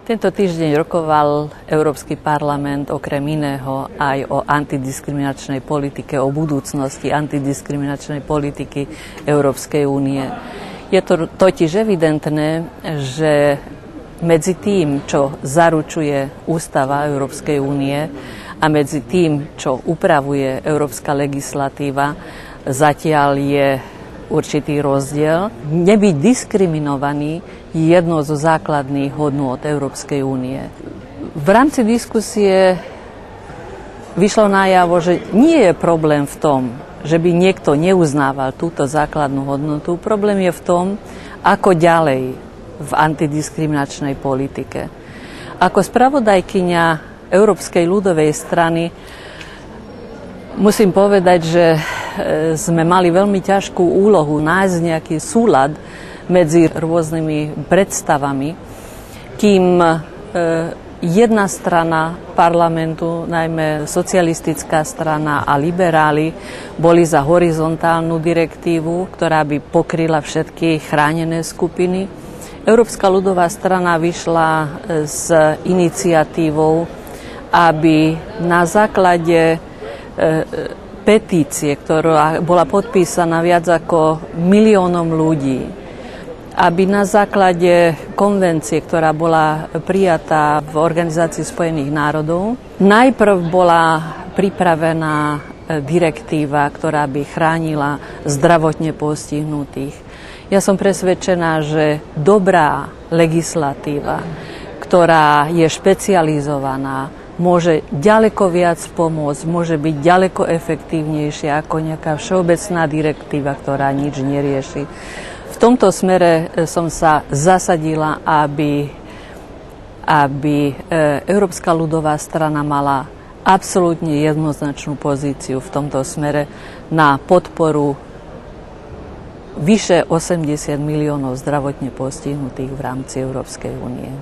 Tento týždeň rokoval Európsky parlament okrem iného aj o antidiskriminačnej politike, o budúcnosti antidiskriminačnej politiky Európskej únie. Je to totiž evidentné, že medzi tým, čo zaručuje Ústava Európskej únie a medzi tým, čo upravuje európska legislatíva, zatiaľ je určitý rozdiel. Nebyť diskriminovaný je jednou zo základných hodnôt Európskej únie. V rámci diskusie vyšlo najavo, že nie je problém v tom, že by niekto neuznával túto základnú hodnotu. Problém je v tom, ako ďalej v antidiskriminačnej politike. Ako spravodajkyňa Európskej ľudovej strany musím povedať, že sme mali veľmi ťažkú úlohu nájsť nejaký súlad medzi rôznymi predstavami, kým jedna strana parlamentu, najmä socialistická strana a liberáli, boli za horizontálnu direktívu, ktorá by pokryla všetky chránené skupiny. Európska ľudová strana vyšla s iniciatívou, aby na základe petície, ktorá bola podpísaná viac ako 1 miliónom ľudí, aby na základe konvencie, ktorá bola prijatá v Organizácii spojených národov, najprv bola pripravená direktíva, ktorá by chránila zdravotne postihnutých. Ja som presvedčená, že dobrá legislatíva, ktorá je špecializovaná, môže ďaleko viac pomôcť, môže byť ďaleko efektívnejšia ako nejaká všeobecná direktíva, ktorá nič nerieši. V tomto smere som sa zasadila, aby Európska ľudová strana mala absolútne jednoznačnú pozíciu v tomto smere na podporu vyše 80 miliónov zdravotne postihnutých v rámci Európskej únie.